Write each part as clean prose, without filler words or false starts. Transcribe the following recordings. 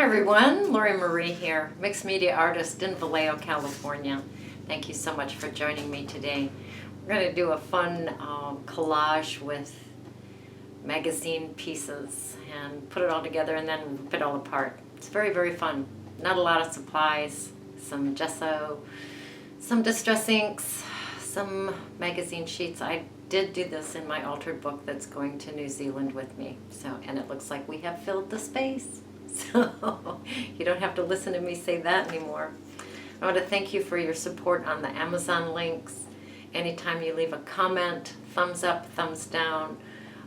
everyone, LorriMarie here, mixed media artist in Vallejo, California. Thank you so much for joining me today. We're going to do a fun collage with magazine pieces and put it all together and then rip it all apart. It's very, very fun. Not a lot of supplies, some gesso, some distress inks, some magazine sheets. I did do this in my altered book that's going to New Zealand with me. And it looks like we have filled the space. So you don't have to listen to me say that anymore. I want to thank you for your support on the Amazon links. Anytime you leave a comment, thumbs up, thumbs down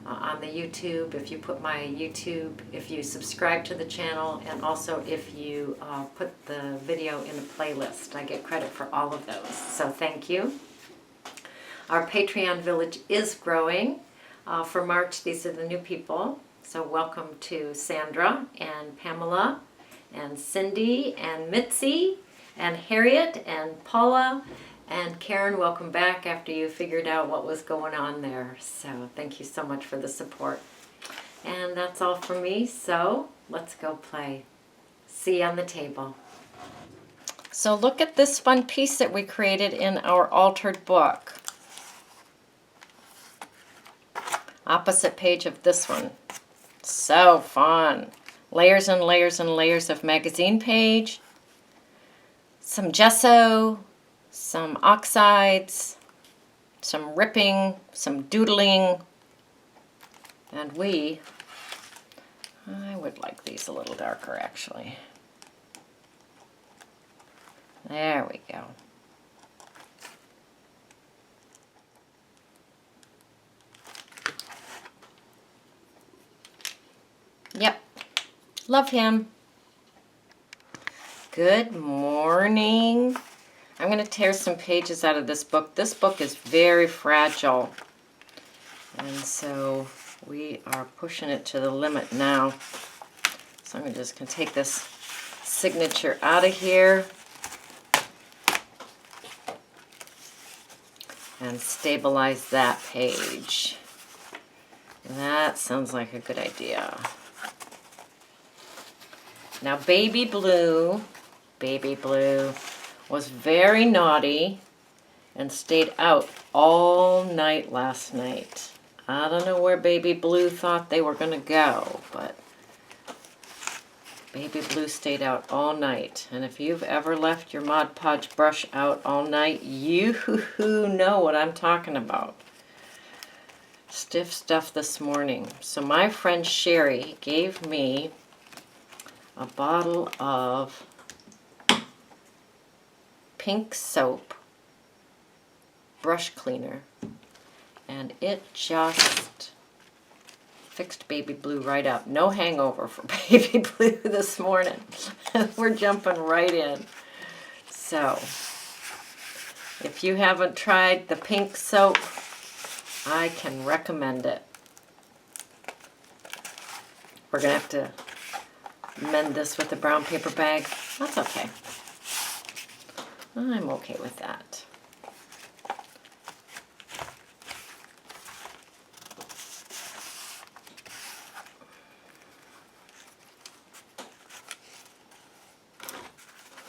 on the YouTube, if you put my YouTube, if you subscribe to the channel, and also if you put the video in a playlist. I get credit for all of those, so thank you. Our Patreon village is growing. For March, these are the new people. So welcome to Sandra and Pamela and Cindy and Mitzi and Harriet and Paula and Karen. Welcome back after you figured out what was going on there. So thank you so much for the support. And that's all for me. So let's go play. See you on the table. So look at this fun piece that we created in our altered book. Opposite page of this one. So fun. Layers and layers and layers of magazine page, some gesso, some oxides, some ripping, some doodling, and I would like these a little darker actually. There we go. Yep, love him. Good morning. I'm going to tear some pages out of this book. This book is very fragile, and so we are pushing it to the limit now. So I'm just going to take this signature out of here and stabilize that page. That sounds like a good idea. Now Baby Blue was very naughty and stayed out all night last night. I don't know where Baby Blue thought they were going to go, but Baby Blue stayed out all night. And if you've ever left your Mod Podge brush out all night, you know what I'm talking about. Stiff stuff this morning. So my friend Sherry gave me a bottle of pink soap brush cleaner, and it just fixed Baby Blue right up. No hangover for Baby Blue this morning. We're jumping right in. So if you haven't tried the pink soap, I can recommend it. We're gonna have to mend this with a brown paper bag. That's okay. I'm okay with that.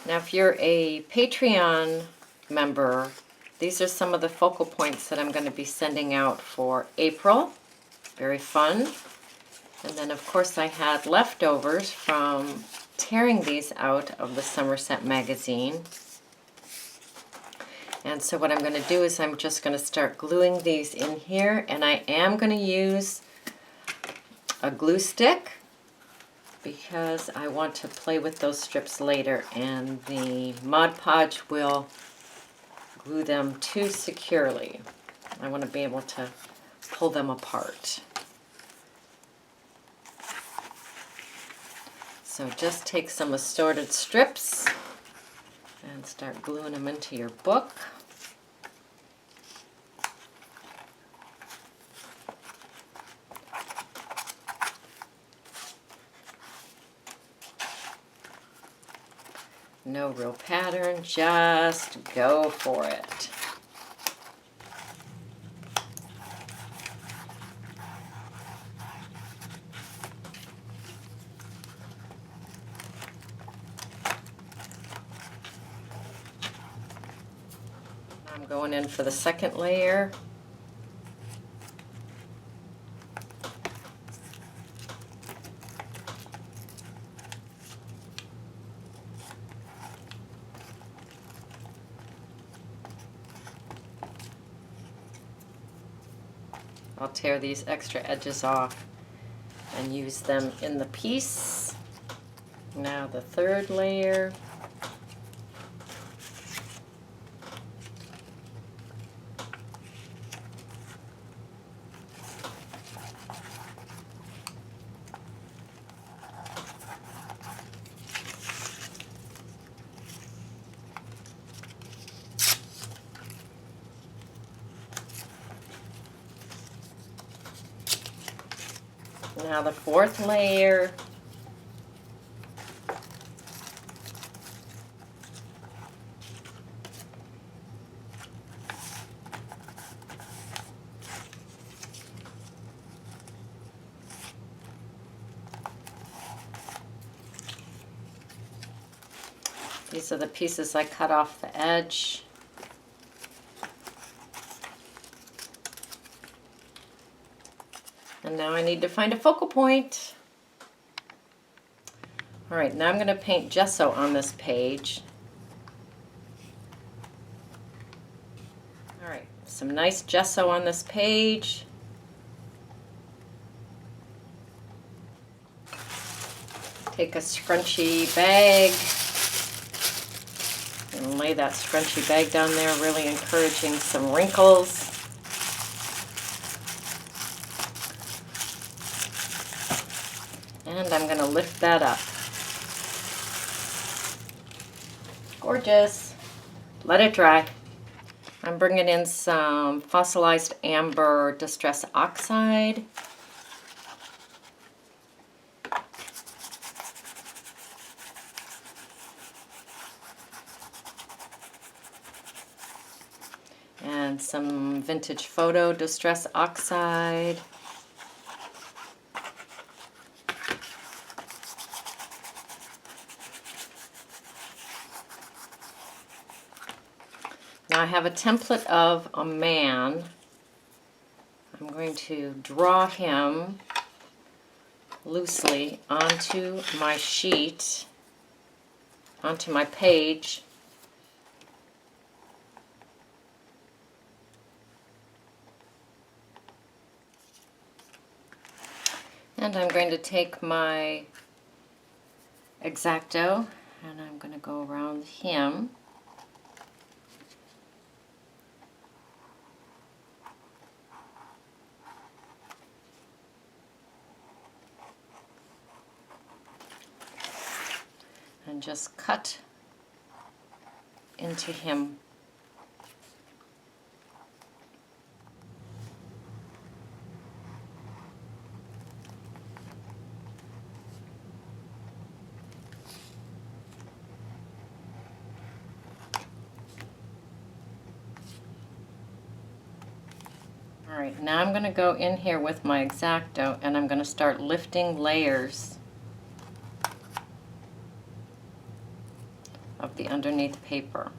Now if you're a Patreon member, these are some of the focal points that I'm going to be sending out for April. Very fun. And then of course I had leftovers from tearing these out of the Somerset magazine. And so what I'm going to do is I'm just going to start gluing these in here, and I am going to use a glue stick because I want to play with those strips later, and the Mod Podge will glue them too securely. I want to be able to pull them apart. So just take some assorted strips and start gluing them into your book. No real pattern, just go for it. Going in for the second layer. I'll tear these extra edges off and use them in the piece. Now the third layer. Now the fourth layer. These are the pieces I cut off the edge. And now I need to find a focal point. All right, now I'm going to paint gesso on this page. All right, some nice gesso on this page. Take a scrunchy bag and lay that scrunchy bag down there, really encouraging some wrinkles. And I'm going to lift that up. Gorgeous. Let it dry. I'm bringing in some fossilized amber distress oxide. And some vintage photo distress oxide. Now I have a template of a man. I'm going to draw him loosely onto my sheet, onto my page. And I'm going to take my X-Acto and I'm going to go around him. And just cut into him. All right, now I'm going to go in here with my X-Acto and I'm going to start lifting layers of the underneath paper.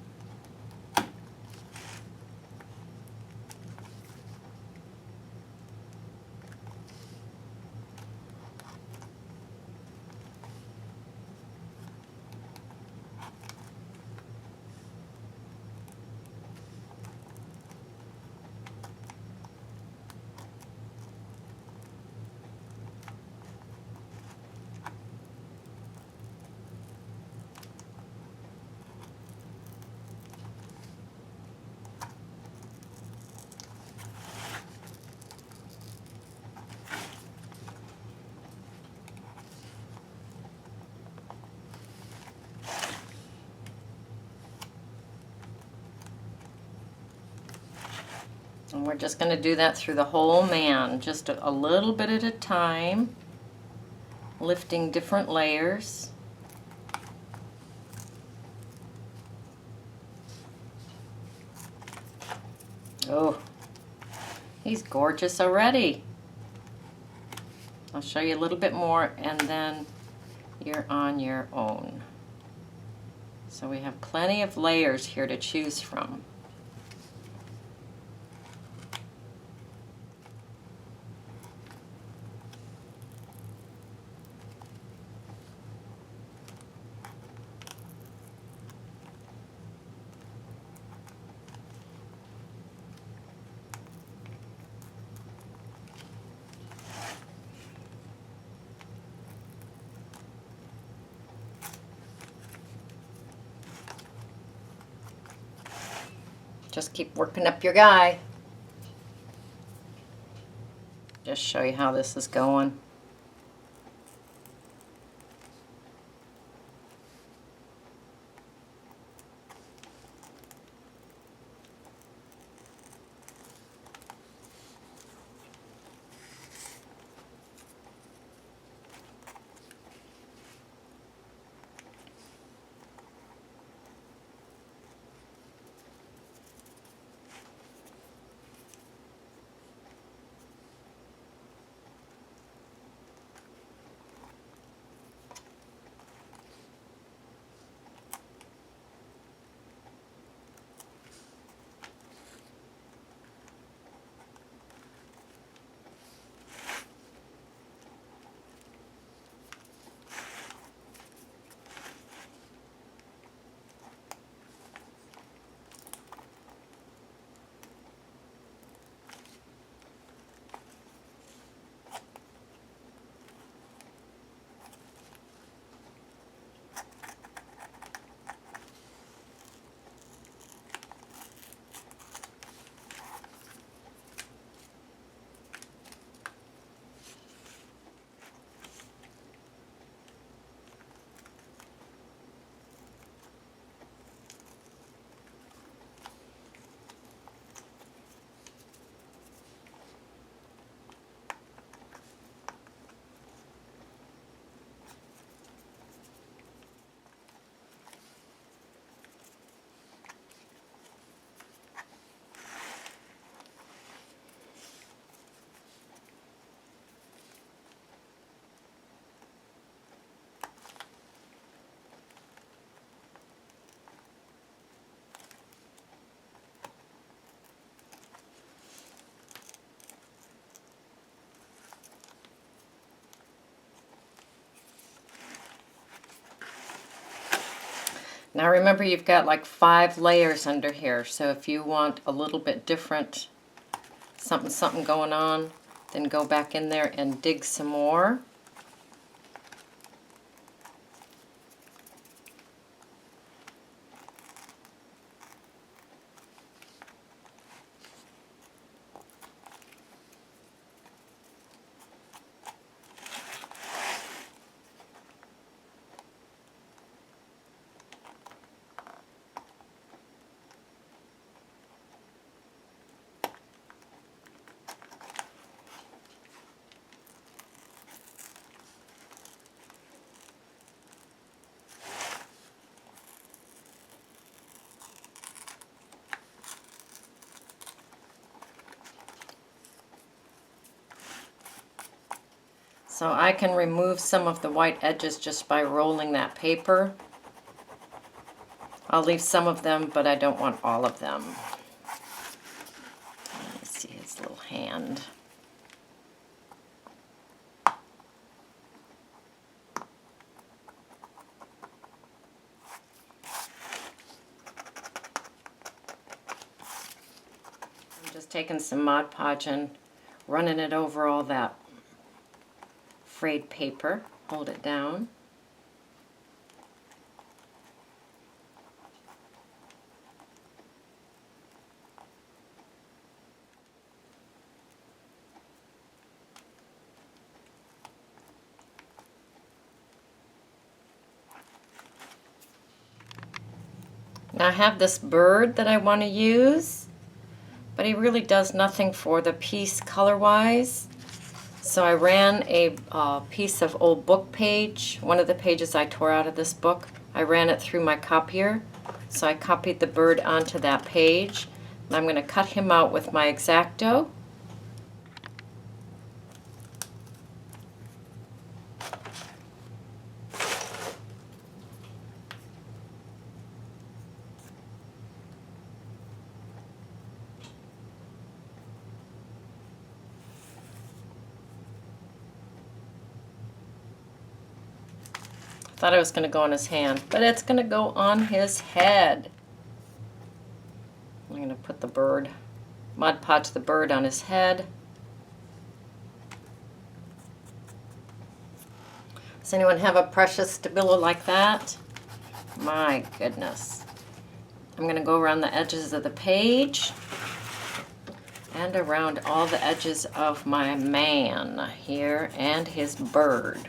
And we're just going to do that through the whole man, just a little bit at a time, lifting different layers. Oh, he's gorgeous already. I'll show you a little bit more and then you're on your own. So we have plenty of layers here to choose from. Just keep working up your guy. Just show you how this is going. Now remember, you've got like 5 layers under here, so if you want a little bit different, something going on, then go back in there and dig some more. So I can remove some of the white edges just by rolling that paper. I'll leave some of them, but I don't want all of them. Let me see his little hand. I'm just taking some Mod Podge and running it over all that frayed paper. Hold it down. Now I have this bird that I want to use, but he really does nothing for the piece color-wise. So I ran a piece of old book page, one of the pages I tore out of this book. I ran it through my copier, so I copied the bird onto that page. And I'm going to cut him out with my X-Acto. Thought it was going to go on his hand, but it's going to go on his head. I'm going to put the bird, Mod Podge the bird on his head. Does anyone have a precious Stabilo like that? My goodness. I'm going to go around the edges of the page and around all the edges of my man here and his bird.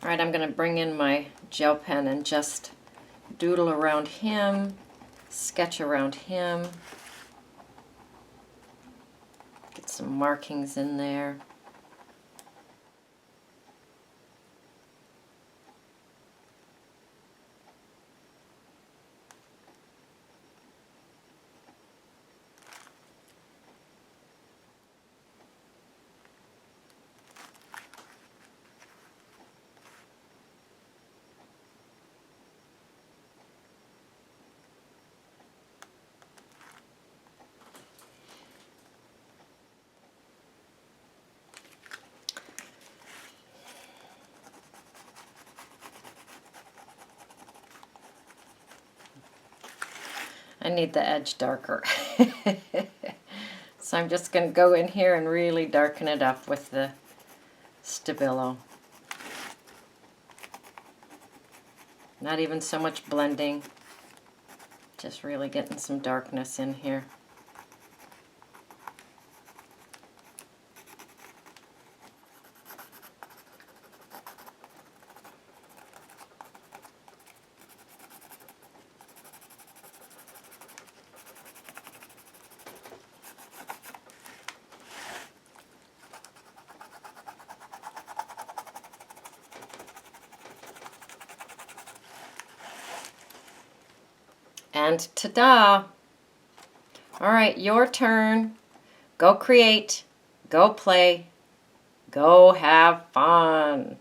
All right, I'm going to bring in my gel pen and just doodle around him, sketch around him, get some markings in there. I need the edge darker. So I'm just going to go in here and really darken it up with the Stabilo. Not even so much blending, just really getting some darkness in here. And ta-da! All right, your turn. Go create, go play, go have fun.